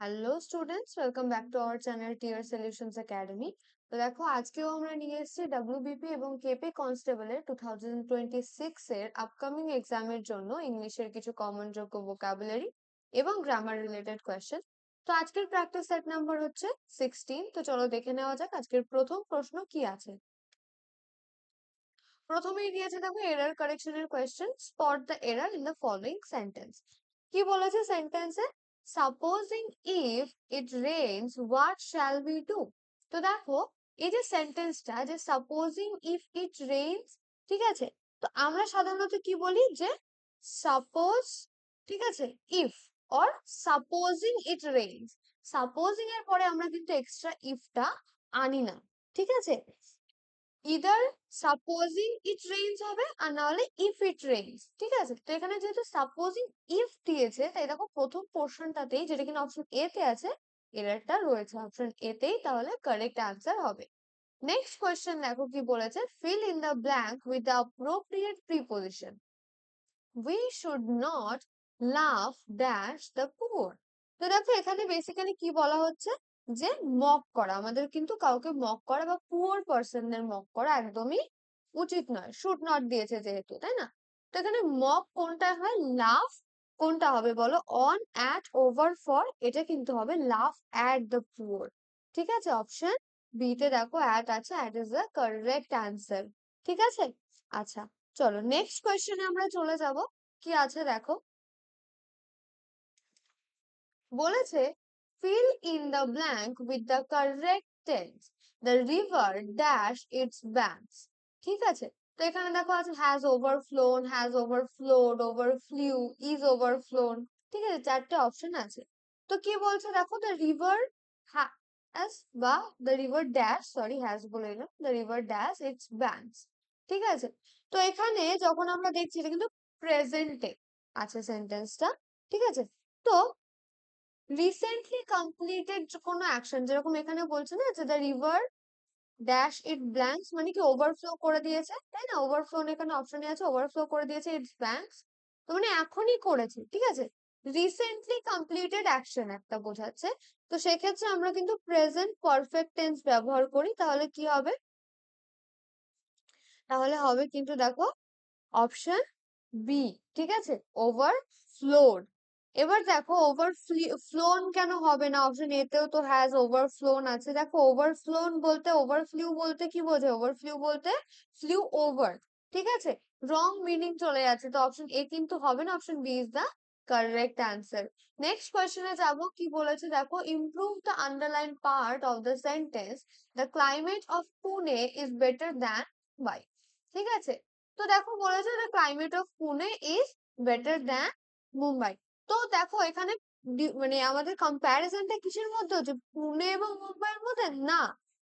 Hello students, welcome back to our channel Tier Solutions Academy. তো দেখো, আজকেও আমরা নিয়ে এসেছি ডাব্লিউবিপি এবং কেপি কনস্টেবলের 2026 এর আপকামিং এক্সামের জন্য ইংলিশের কিছু কমন যোগ্য ভোকাবুলারি এবং গ্রামার রিলেটেড কোয়েশ্চেন। তো আজকের প্র্যাকটিস সেট নাম্বার হচ্ছে 16। তো চলো দেখে নেওয়া যাক আজকের প্রথম প্রশ্ন কি আছে। প্রথমেই দিয়েছে দেখো এরর কারেকশনের question, spot the error in the following sentence. কি বলেছে সেন্টেন্সে? Supposing if it rains what shall we do. তো দেখো, এই যে সেন্টেন্সটা, যে সাপোজিং ইফ ইট রেইনস, ঠিক আছে, তো আমরা সাধারণত কি বলি যে সাপোজ, ঠিক আছে, if or supposing it rains. Supposing এর পরে আমরা কিন্তু এক্সট্রা ইফটা আনি না, ঠিক আছে। ইদার সাপোজিং ইট রেইনস হবে আর না হলে ইফ ইট রেইনস, ঠিক আছে। তো এখানে যেহেতু সাপোজিং ইফ দিয়েছে, তাই দেখো প্রথম পোর্শনটাতেই, যেটা কিনা অপশন এ তে আছে, এররটা রয়েছে অপশন এ তেই, তাহলে কারেক্ট অ্যান্সার হবে। নেক্সট কোয়েশ্চেন দেখো কি বলেছে, fill in the blank with the appropriate preposition. We should not love dash the poor. তো দেখো এখানে বেসিক্যালি কি বলা হচ্ছে, যে মক করা, আমাদের কিন্তু কাউকে মক করা বা পুয়ার পার্সনদের মক করা একদমই উচিত নয়। শুড নট দিয়েছে যেহেতু, তাই না? তো এখানে মক কোনটা হয়, লাভ কোনটা হবে বলো? অন, অ্যাট, ওভার, ফর, এটা কিন্তু হবে লাভ অ্যাট দ্য পুয়ার, ঠিক আছে। অপশন বি তে দেখো অ্যাট আছে, at is the correct answer, ঠিক আছে। আচ্ছা, চলো নেক্সট কোয়েশ্চেনে আমরা চলে যাব। কি আছে দেখো, বলেছে fill in the blank with the correct tense. The river dash it's banks, ঠিক আছে। তো এখানে দেখো আছে হ্যাজ ওভারফ্লোড, ওভারফ্লিউ, ইজ ওভারফ্লোন, ঠিক আছে, চারটে অপশন আছে। তো কি বলছে দেখো, দ্য রিভার হ্যাজ বা the river dash, sorry has বলে দিলাম, the river dash it's banks, ঠিক আছে। তো এখানে যখন আমরা দেখছি, এটা কিন্তু প্রেজেন্টে আছে সেন্টেন্সটা, ঠিক আছে। তো রিসেন্টলি কমপ্লিটেড কোনো অ্যাকশন, যেরকম এখানে বলছে না যে the river dash it blanks, মানে কি ওভারফ্লো করে দিয়েছে, তাই না? ওভারফ্লো এখানে অপশনে আছে, ওভারফ্লো করে দিয়েছে ইটস ব্ল্যাঙ্কস, তো মানে এখনই করেছে, ঠিক আছে। রিসেন্টলি কমপ্লিটেড অ্যাকশন একটা বোঝাচ্ছে। তো সেক্ষেত্রে আমরা কিন্তু প্রেজেন্ট পারফেক্ট টেন্স ব্যবহার করি, তাহলে কি হবে? তাহলে হবে কিন্তু দেখো অপশন বি, ঠিক আছে, ওভারফ্লোড। এবার দেখো ওভারফ্লোন কেন হবে না? অপশন এ তেও তো হ্যাজ ওভারফ্লোন আছে। দেখো ওভারফ্লোন বলতে, ওভারফ্লিউ বলতে কি বোঝে? ওভারফ্লিউ বলতে ফ্লিউ ওভার, ঠিক আছে, রং মিনিং চলে যাচ্ছে। তো অপশন এ কিন্তু হবে না, option B is the correct answer. Next কোয়েশ্চেনে যাব, কি বলেছে দেখো, improve the underline part of the sentence, the climate of Pune is better than by, ঠিক আছে। তো দেখো বলেছে the climate of Pune is better than Mumbai. তো দেখো এখানে মানে আমাদের কম্প্যারিজনটা কিসের মধ্যে হচ্ছে? পুনে এবং মুম্বাইয়ের মধ্যে না,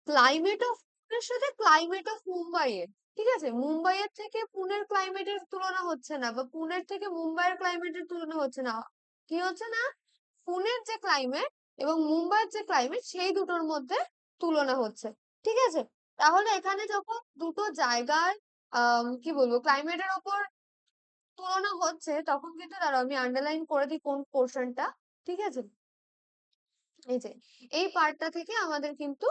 ক্লাইমেট অফ পুনের সাথে ক্লাইমেট অফ মুম্বাইয়ের, ঠিক আছে। মুম্বাইয়ের থেকে পুনের ক্লাইমেটের তুলনা হচ্ছে না, বা পুনের থেকে মুম্বাইয়ের ক্লাইমেটের তুলনা হচ্ছে না। কি হচ্ছে না, পুনের যে ক্লাইমেট এবং মুম্বাইয়ের যে ক্লাইমেট, সেই দুটোর মধ্যে তুলনা হচ্ছে, ঠিক আছে। তাহলে এখানে যখন দুটো জায়গার কি বলবো, ক্লাইমেটের ওপর তুলনা হচ্ছে, তখন কিন্তু দাঁড়াও আমি আন্ডারলাইন করে দিই কোন পোর্শনটা, ঠিক আছে। এই যে এই পার্টটা থেকে আমাদের কিন্তু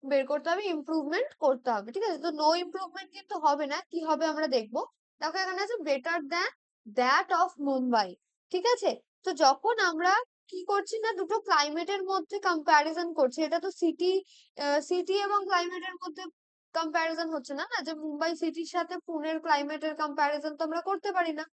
বের করতে হবে, ইমপ্রুভমেন্ট করতে হবে, ঠিক আছে। তো নো ইমপ্রুভমেন্ট কিন্তু হবে না, কি হবে আমরা দেখবো। দেখো এখানে আছে better than that of Mumbai, ঠিক আছে। তো যখন আমরা কি করছি না, দুটো ক্লাইমেটের মধ্যে কম্প্যারিজন করছি, এটা তো সিটি এবং ক্লাইমেটের মধ্যে কম্প্যারিজন হচ্ছে না, না যে মুম্বাই সিটির সাথে পুনের ক্লাইমেটের কম্প্যারিজন তো আমরা করতে পারি না।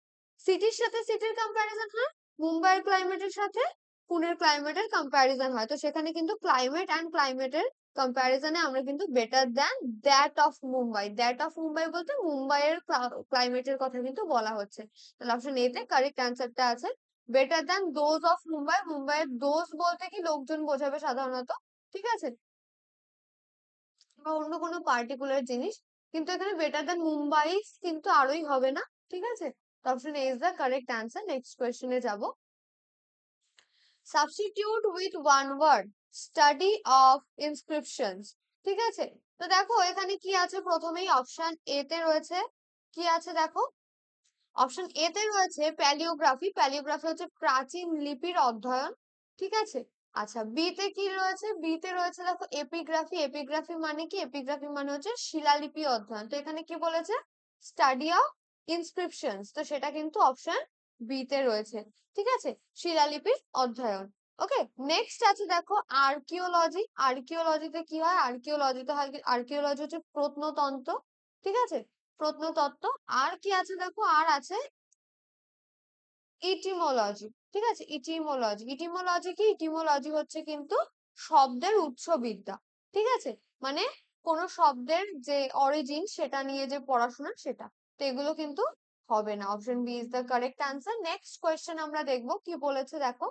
সিটির সাথে সিটির কম্প্যারিজন হয়, মুম্বাইয়ের ক্লাইমেটের সাথে পুনের ক্লাইমেটের কম্প্যারিজন হয়। তো সেখানে কিন্তু ক্লাইমেট অ্যান্ড ক্লাইমেটের কম্প্যারিজনে আমরা কিন্তু better than that of Mumbai, that of Mumbai বলতে মুম্বাইয়ের ক্লাইমেটের কথা কিন্তু বলা হচ্ছে। তাহলে অপশন এ তে কারেক্ট অ্যান্সারটা আছে better than those of Mumbai. মুম্বাইয়ের দোজ বলতে কি লোকজন বোঝাবে সাধারণত, ঠিক আছে, বা অন্য কোনো পার্টিকুলার জিনিস। কিন্তু এখানে বেটার দ্যান মুম্বাই কিন্তু আরোই হবে না, ঠিক আছে। Option A is the correct answer. Next কোয়েশ্চেনে যাব। Substitute with one word, study of inscriptions, ঠিক আছে। তো দেখো এখানে কি আছে, প্রথমেই অপশন এ তে রয়েছে, কি আছে দেখো, অপশন এ তে রয়েছে প্যালিওগ্রাফি। প্যালিওগ্রাফি হচ্ছে প্রাচীন লিপির অধ্যয়ন, ঠিক আছে। আচ্ছা, বি তে কি রয়েছে? বি তে রয়েছে দেখো এপিগ্রাফি। এপিগ্রাফি মানে কি? এপিগ্রাফি মানে হচ্ছে শিলালিপি অধ্যয়ন। তো এখানে কি বলেছে? Study of inscriptions. তো সেটা কিন্তু অপশন বি তে রয়েছে। ঠিক আছে, শিলালিপির অধ্যয়ন। ওকে, নেক্সট আছে দেখো আর্কিওলজি। আর্কিওলজিতে কি হয়? আর্কিওলজিতে হয়, আর্কিওলজি হচ্ছে প্রত্নতত্ত্ব। ঠিক আছে, প্রত্নতত্ত্ব। আর কি আছে দেখো? আর আছে ইটিমোলজি। ঠিক আছে, ইটিমোলজি। ইটিমোলজি কি? ইটিমোলজি হচ্ছে কিন্তু শব্দের উৎসবিদ্যা। ঠিক আছে, মানে কোন শব্দের যে অরিজিন সেটা নিয়ে যে পড়াশোনা সেটা। তো এগুলো কিন্তু হবে না। Option B is the correct answer. Next question আমরা দেখবো কি বলেছে দেখো।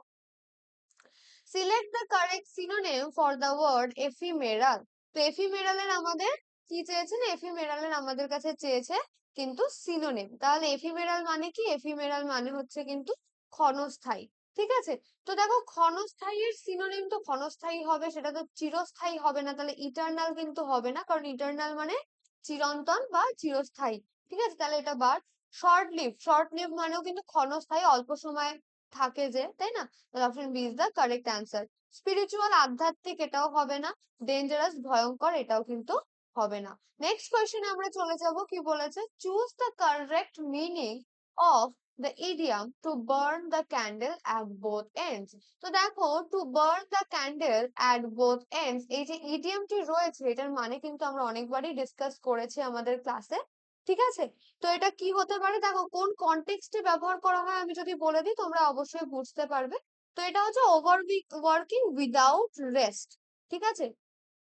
Select the correct synonym for the word ephemeral. তো এফিমেরালের আমাদের কি চেয়েছে? না, এফিমেরালের আমাদের কাছে চেয়েছে কিন্তু সিনোনিম। তাহলে এফিমেরাল মানে কি? এফিমেরাল মানে হচ্ছে কিন্তু ক্ষণস্থায়ী। ঠিক আছে, তো দেখো ক্ষণস্থায়ী এর সিনোনিম তো ক্ষণস্থায়ী হবে, সেটা তো চিরস্থায়ী হবে না। তাহলে ইটার্নাল কিন্তু হবে না, কারণ ইটার্নাল মানে চিরন্তন বা চিরস্থায়ী। ঠিক আছে, তাহলে এটা বাদ। শর্ট লিভ, শর্ট লিভ মানেও কিন্তু ক্ষণস্থায়ী, অল্প সময় থাকে যে, তাই না? তাহলে option B is the correct answer. Spiritual, আধ্যাত্মিক, এটাও হবে না। ডেঞ্জারাস, ভয়ঙ্কর, এটাও কিন্তু হবে না। নেক্সট কোয়েশ্চেনে আমরা চলে যাব। কি বলেছে? Choose the correct meaning of the idiom to burn the candle at both ends. তো দেখো, to burn the candle at both ends, এই যে ইডিয়ামটি রয়েছে এটার মানে কিন্তু আমরা অনেকবারই ডিসকাস করেছি আমাদের ক্লাসে। ঠিক আছে, তো এটা কি হতে পারে? দেখো কোন কনটেক্সটে ব্যবহার করা হয় আমি যদি বলে দিই তোমরা অবশ্যই বুঝতে পারবে। তো এটা হচ্ছে ওভার ওয়ার্কিং উইদাউট রেস্ট। ঠিক আছে,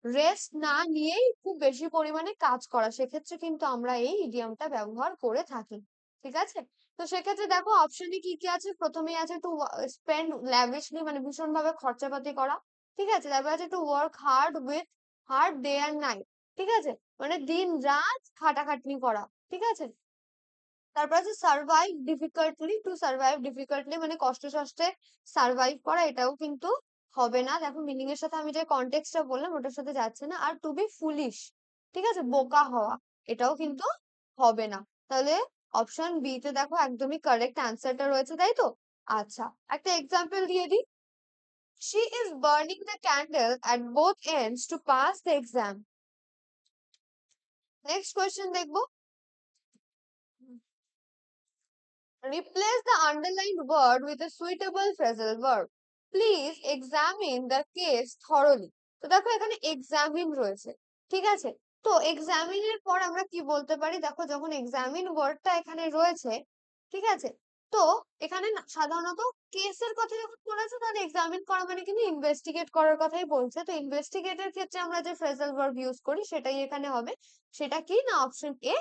রেস্ট না নিয়েই খুব বেশি পরিমাণে কাজ করা, সেক্ষেত্রে কিন্তু আমরা এই ইডিয়ামটা ব্যবহার করে থাকি। ঠিক আছে, তো সেক্ষেত্রে দেখো অপশনে কি কি আছে। প্রথমেই আছে টু স্পেন্ড ল্যাভিশলি, মানে ভীষণ ভাবে খরচাপাতি করা। ঠিক আছে, তারপর আছে to work hard with hard day and night. ঠিক আছে, মানে দিন রাত খাটাখাটনি করা। ঠিক আছে, তারপর আছে survive difficultly. To survive difficultly মানে কষ্টে সষ্টে সার্ভাইভ করা, এটাও কিন্তু হবে না। দেখো মিনিং এর সাথে আমি যে কনটেক্সটটা বললাম ওটার সাথে যাচ্ছে না। আর টু বি ফুলিশ, ঠিক আছে, বোকা হওয়া, এটাও কিন্তু হবে না। তাহলে অপশন বি তে দেখো একদমই কারেক্ট অ্যান্সারটা রয়েছে, তাই তো? আচ্ছা, একটা এক্সাম্পল দিয়ে দিই। She is burning the candle at both ends to pass the exam. Next question দেখবো। Replace the underlined word with a suitable phrasal verb. Please examine the case thoroughly. তো দেখো এখানে examine রয়েছে। ঠিক আছে, তো examine এর পর আমরা কি বলতে পারি? দেখো যখন examine ওয়ার্ডটা এখানে রয়েছে, ঠিক আছে, তো এখানে সাধারণত কেসের কথা যখন বলেছে তাহলে এক্সামিন করা মানে কিন্তু ইনভেস্টিগেট করার কথাই বলছে। তো ইনভেস্টিগেটের ক্ষেত্রে আমরা যে ফ্রেজাল ভার্ব ইউজ করি সেটাই এখানে হবে। সেটা কি? না, অপশন এ,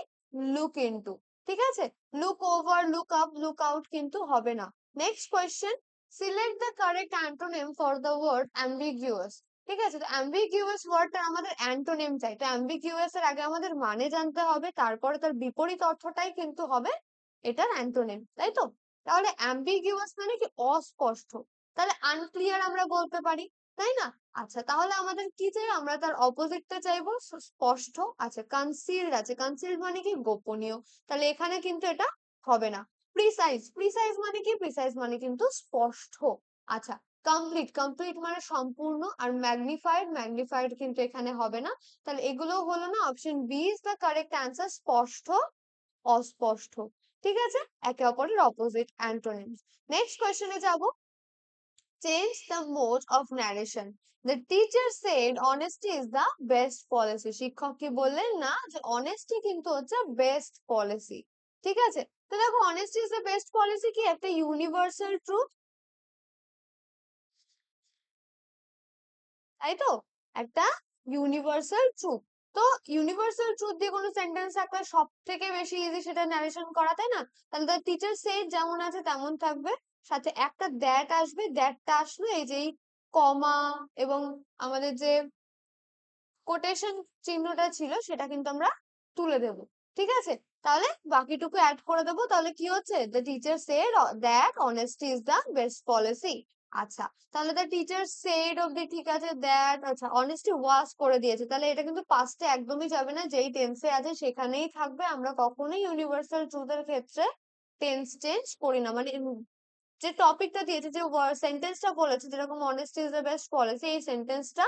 লুক ইনটু। ঠিক আছে, look over, look up, look out কিন্তু হবে না। Next question, select the correct antonym for the word ambiguous. ঠিক আছে, তো অ্যাম্বিগুয়াস ওয়ার্ডটা আমাদের অ্যান্টোনিম চাই। তো অ্যাম্বিগুয়াস এর আগে আমাদের মানে জানতে হবে, তারপরে তার বিপরীত অর্থটাই কিন্তু হবে এটার অ্যান্টোনিম, তাই তো? তাহলে অ্যাম্বিগুয়াস মানে কি? অস্পষ্ট। তাহলে আনক্লিয়ার আমরা বলতে পারি, তাই না? আচ্ছা, তাহলে আমাদের কি চাই? আমরা তার অপোজিটটা চাইবো স্পষ্ট। আচ্ছা, কনসিলড আছে, কনসিলড মানে কি? গোপনীয়। তাহলে এখানে কিন্তু এটা হবে না। প্রিসাইজ, প্রিসাইজ মানে কি? প্রিসাইজ মানে কিন্তু স্পষ্ট। আচ্ছা, কমপ্লিট, কমপ্লিট মানে সম্পূর্ণ। আর ম্যাগনিফাইড, ম্যাগনিফাইড কিন্তু এখানে হবে না। তাহলে এগুলো হলো না, option B is the correct answer, স্পষ্ট, অস্পষ্ট। ঠিক আছে, একে অপরের অপোজিট অ্যান্টোনিমস। নেক্সট কোয়েশ্চেনে যাব। Change the mode of narration. The teacher shed honesty is the best policy. শিক্ষক কি বললেন? না, যে অনেস্টি কিন্তু হচ্ছে বেস্ট পলিসি। ঠিক আছে, তো দেখো honesty is the best policy কি? একটা ইউনিভার্সাল ট্রুথ, তাই তো? একটা ইউনিভার্সাল ট্রুথ। তো ইউনিভার্সাল ট্রুথ দিয়ে কোনো সেন্টেন্স থাকলে সব থেকে বেশি ইজি সেটা ন্যারেশন করা, তাই না? তাহলে দ্য টিচার সেড যেমন আছে তেমন থাকবে, সাথে একটা দ্যাট আসবে। দ্যাটটা আসলে এই যে কমা এবং আমাদের যে কোটেশন চিহ্নটা ছিল সেটা কিন্তু আমরা তুলে দেব। ঠিক আছে, তাহলে বাকিটুকু অ্যাড করে দেবো। তাহলে কি হচ্ছে? The teacher said that honesty is the best policy. আচ্ছা, তাহলে দ্য টিচার সেড অব্দি ঠিক আছে। দ্যাট, আচ্ছা, অনেস্টি ওয়াজ করে দিয়েছে, তাহলে এটা কিন্তু পাস্টে একদমই যাবে না, যেই টেন্সে আছে সেখানেই থাকবে। আমরা কখনোই ইউনিভার্সাল ট্রুথের ক্ষেত্রে টেন্স চেঞ্জ করি না, মানে যে টপিকটা দিয়েছে, যে সেন্টেন্সটা বলেছে, যেরকম honesty is the best policy, এই সেন্টেন্সটা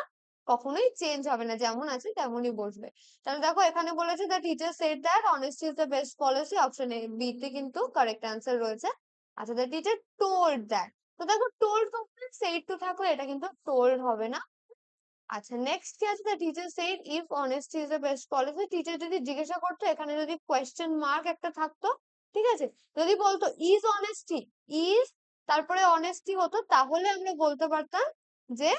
কখনোই চেঞ্জ হবে না, যেমন আছে তেমনই বসবে। তাহলে দেখো এখানে বলেছে the teacher said that honesty is the best policy, option A B তে কিন্তু কারেক্ট অ্যান্সার রয়েছে। আচ্ছা, দ্য টিচার টোল্ড দ্যাট, তো দেখো টোল্ড কখনো সেড টু থাকলে এটা কিন্তু টোল্ড হবে না। আচ্ছা, নেক্সট কি আছে, the teacher shed if honesty is the best policy, teacher যদি জিজ্ঞাসা করতো, এখানে যদি কোয়েশ্চেন মার্ক একটা থাকতো, ঠিক আছে, যদি বলতো ইজ অনেস্টি, ইজ তারপরে অনেস্টি হতো, তাহলে আমরা বলতে পারতাম যে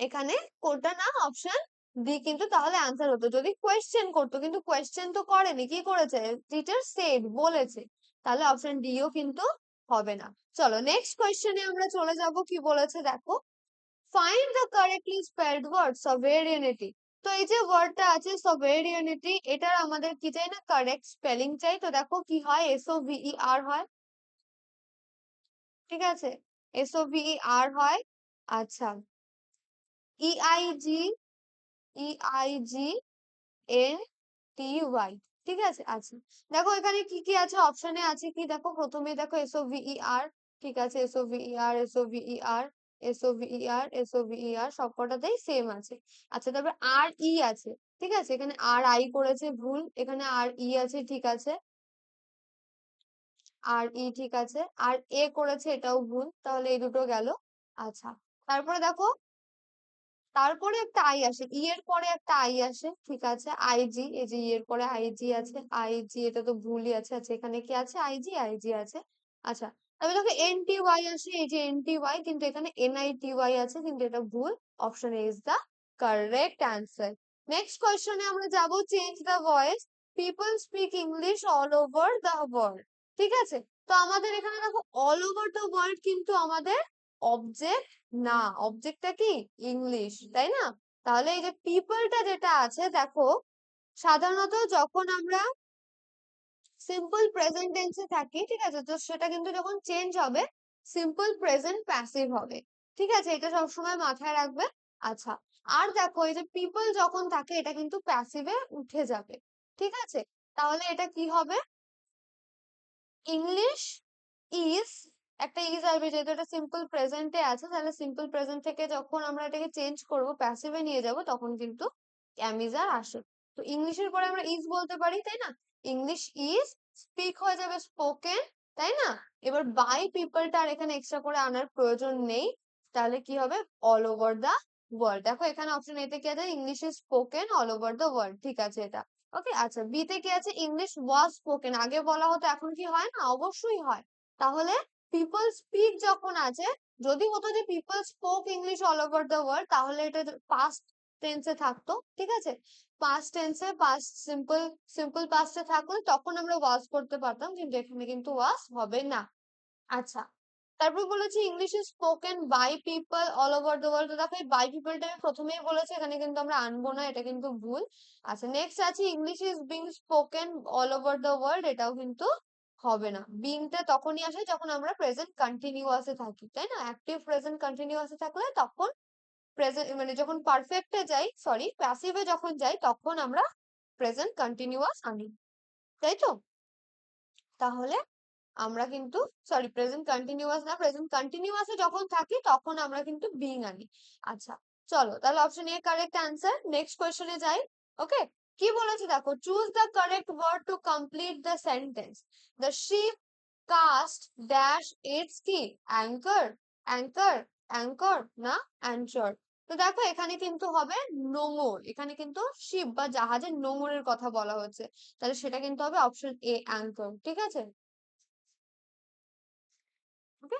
এখানে কোনটা না, অপশন ডি কিন্তু তাহলে আনসার হতো, যদি কোয়েশ্চেন করতো, কিন্তু কোয়েশ্চেন তো করেনি, কি করেছে, টিচার সেড বলেছে, তাহলে অপশন ডিও কিন্তু হবে না। চলো নেক্সট কোয়েশ্চেনে আমরা চলে যাব, কি বলেছে দেখো, find the correctly spelled word sovereignty. তো এই যে ওয়ার্ডটা আছে সভেরিয়ানিটি, এটার আমাদের কি চাই না, কারেক্ট স্পেলিং চাই। তো দেখো কি হয়, SOVER হয়, ঠিক আছে, SOVER হয়। আচ্ছা, EIG, EIGNTY, ঠিক আছে। আচ্ছা, দেখো এখানে কি কি আছে, অপশনে আছে কি দেখো, প্রথমে দেখো SOVER, ঠিক আছে, SOVER, SOVER, SOVER, SOVER, সবকটাতেই সেম আছে। আচ্ছা, তারপর RE আছে, ঠিক আছে, এখানে RI করেছে ভুল, এখানে RE আছে, ঠিক আছে, RE ঠিক আছে, আর A করেছে, এটাও ভুল, তাহলে এই দুটো গেল। আচ্ছা, তারপরে দেখো, তারপরে একটা আই আসে, ই এর পরে একটা আই আসে, ঠিক আছে, আইজি, এই যে ই এর পরে আইজি আছে, আইজি, এটা তো ভুলই আছে। আচ্ছা, এখানে কি আছে, আইজি, আইজি আছে। আচ্ছা, তবে দেখো NTY আসে, এই যে NTY, কিন্তু এখানে NITY আছে, কিন্তু এটা ভুল, option A is the correct answer. Next কোয়েশ্চনে আমরা যাব, change the voice, people speak English all over the world, ঠিক আছে। তো আমাদের এখানে দেখো অল ওভার দা ওয়ার্ল্ড কিন্তু আমাদের অবজেক্ট না, অবজেক্টটা কি, ইংলিশ, তাই না। তাহলে এই যে পিপলটা যেটা আছে দেখো, সাধারণত যখন আমরা সিম্পল প্রেজেন্ট টেন্সে থাকি, ঠিক আছে, তো সেটা কিন্তু যখন চেঞ্জ হবে সিম্পল প্রেজেন্ট প্যাসিভ হবে, ঠিক আছে, এটা সবসময় মাথায় রাখবে। আচ্ছা, আর দেখো এই যে পিপল যখন থাকে, এটা কিন্তু প্যাসিভে উঠে যাবে, ঠিক আছে, তাহলে এটা কি হবে, ইংলিশ ইজ, একটা ইজ আসবে, যেহেতু এটা সিম্পল প্রেজেন্টে আছে, তাহলে সিম্পল প্রেজেন্ট থেকে যখন আমরা এটাকে চেঞ্জ করব, প্যাসিভে নিয়ে যাব, তখন কিন্তু অ্যামিজার আসে। তো ইংলিশের পরে আমরা ইজ বলতে পারি, তাই না, ইংলিশ ইজ, স্পিক হয়ে যাবে স্পোকেন, তাই না। এবার বাই পিপলটা আর এখানে এক্সট্রা করে আনার প্রয়োজন নেই, তাহলে কি হবে, অল ওভার দা ওয়ার্ল্ড। দেখো এখানে অপশন এতে কি আছে, English is spoken all over the world, ঠিক আছে এটা। ওকে, আচ্ছা, বি তে কি আছে, ইংলিশ ওয়াজ স্পোকেন, আগে বলা হতো, এখন কি হয় না, অবশ্যই হয়। তাহলে পিপল স্পিক যখন আছে, যদি হতো যে people spoke English all over the world, তাহলে এটা পাস্ট টেন্সে থাকতো, ঠিক আছে, পাস্ট টেন্সে, পাস্ট সিম্পল, সিম্পল পাস্টে থাকলে তখন আমরা ওয়াজ করতে পারতাম, কিন্তু এখানে কিন্তু ওয়াজ হবে না। আচ্ছা, তারপর বলেছি English is spoken by people all over the world, তো দেখো এই বাই পিপলটা আমি প্রথমেই বলেছি, এখানে কিন্তু আমরা আনবো না, এটা কিন্তু ভুল। আচ্ছা, নেক্সট আছে English is being spoken all over the world, এটাও কিন্তু হবে না, বিংটা তখনই আসে যখন আমরা প্রেজেন্ট কন্টিনিউয়াসে থাকি, তাই না, অ্যাক্টিভ প্রেজেন্ট কন্টিনিউয়াসে থাকলে তখন প্রেজেন্ট, মানে যখন পারফেক্টে যাই, সরি প্যাসিভে যখন যাই, তখন আমরা প্রেজেন্ট কন্টিনিউয়াস আনি, তাই তো। তাহলে আমরা কিন্তু, সরি প্রেজেন্ট কন্টিনিউয়াস না, প্রেজেন্ট কন্টিনিউয়াসে যখন থাকি তখন আমরা কিন্তু বিং আনি। আচ্ছা, চলো তাহলে option A correct answer. Next কোয়েশ্চনে যাই। ওকে, কি বলেছে দেখো, choose the correct word to complete the sentence, the ship cast dash its কি, অ্যাঙ্কার, অ্যাঙ্কার, অ্যাঙ্কর না অ্যানচার। তো দেখো এখানে কিন্তু হবে নোঙর, এখানে কিন্তু শিপ বা জাহাজের নোঙরের কথা বলা হচ্ছে, তাহলে সেটা কিন্তু হবে অপশন এ অ্যাঙ্কর, ঠিক আছে। ওকে,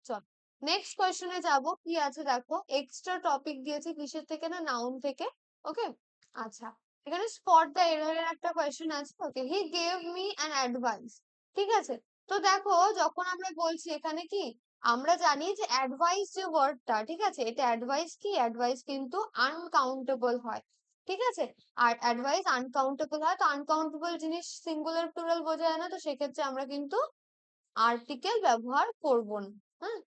চল নেক্সট কোয়েশ্চনে যাব, কি আছে দেখো, এক্সট্রা টপিক দিয়েছে কিসের থেকে না, নাউন থেকে। ওকে, আচ্ছা, এখানে স্পট দ্য এরর এর একটা কোয়েশ্চেন আছে। Okay, he gave me an advice, ঠিক আছে। তো দেখো যখন আমরা বলছি এখানে কি, আমরা জানি যে অ্যাডভাইস যে ওয়ার্ডটা, ঠিক আছে, এটা অ্যাডভাইস কি, অ্যাডভাইস কিন্তু আনকাউন্টেবল হয়, ঠিক আছে। আর অ্যাডভাইস আনকাউন্টেবল হয়, তো আনকাউন্টেবল জিনিস সিঙ্গুলার প্লুরাল বোঝা যায় না, তো সেক্ষেত্রে আমরা কিন্তু আর্টিকেল ব্যবহার করব না। হ্যাঁ,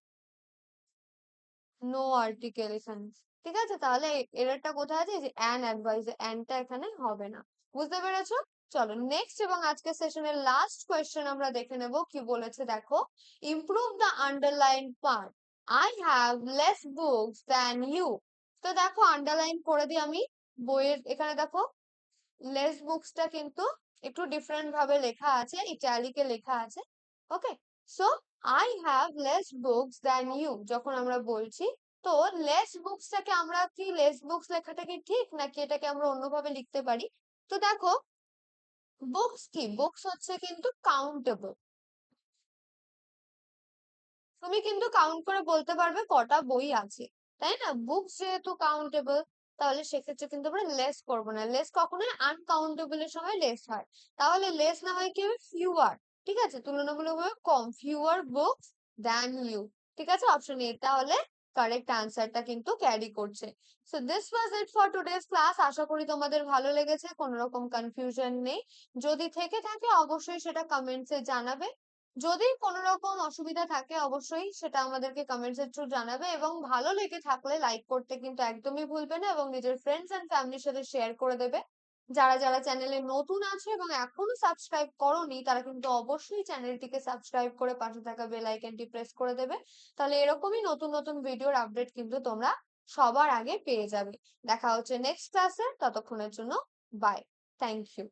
নো আর্টিকেল এখানে, ঠিক আছে, তাহলে এররটা কোথায় আছে, যে অ্যান অ্যাডভাইস, অ্যানটা এখানে হবে না, বুঝতে পেরেছো। চলো নেক্সট এবং আজকের সেশনের লাস্ট কোয়েশ্চেন আমরা দেখে নেব কি বলেছে দেখো, improve the underline part, I have less books than you. তো দেখো আন্ডারলাইন করে দিই আমি, বইয়ের এখানে দেখো লেস বুকসটা কিন্তু একটু ডিফারেন্ট ভাবে লেখা আছে, ইটালিকে লেখা আছে। Okay, so I have less books than you যখন আমরা বলছি, তো লেস বুকসটাকে আমরা কি, লেস বুকস লেখাটা কি ঠিক নাকি এটাকে আমরা অন্যভাবে লিখতে পারি? তো দেখো বুকস কি, বুকস হচ্ছে কিন্তু কাউন্টেবল, তুমি কিন্তু কাউন্ট করে বলতে পারবে কটা বই আছে, তাই না? বুকস যেহেতু কাউন্টেবল, তাহলে সেক্ষেত্রে কিন্তু আমরা লেস করব না, লেস কখনোই আনকাউন্টেবল এর সময় লেস হয়, তাহলে লেস না হয় কি হবে, ফিউয়ার। ঠিক আছে, তুলনামূলকভাবে কম, ফিউয়ার বুকস দ্যান ইউ। ঠিক আছে, অপশন এ তাহলে কারেক্ট আনসারটা কিন্তু ক্যারি করছে। So this was it for today's class, আশা করি তোমাদের ভালো লেগেছে, কোনো রকম কনফিউশন নেই। যদি থেকে থাকে অবশ্যই সেটা কমেন্টসে জানাবে, যদি কোনো রকম অসুবিধা থাকে অবশ্যই সেটা আমাদেরকে কমেন্টস এর থ্রু জানাবে, এবং ভালো লেগে থাকলে লাইক করতে কিন্তু একদমই ভুলবে না, এবং নিজের ফ্রেন্ডস এন্ড ফ্যামিলির সাথে শেয়ার করে দেবে। যারা যারা চ্যানেলে নতুন আছে এবং এখনো সাবস্ক্রাইব করোনি তারা কিন্তু অবশ্যই চ্যানেলটিকে সাবস্ক্রাইব করে পাশে থাকা বেল আইকনটি প্রেস করে দেবে, তাহলে এরকমই নতুন নতুন ভিডিওর আপডেট কিন্তু তোমরা সবার আগে পেয়ে যাবে। দেখা হচ্ছে নেক্সট ক্লাসে, ততক্ষণের জন্য বাই, থ্যাংক ইউ।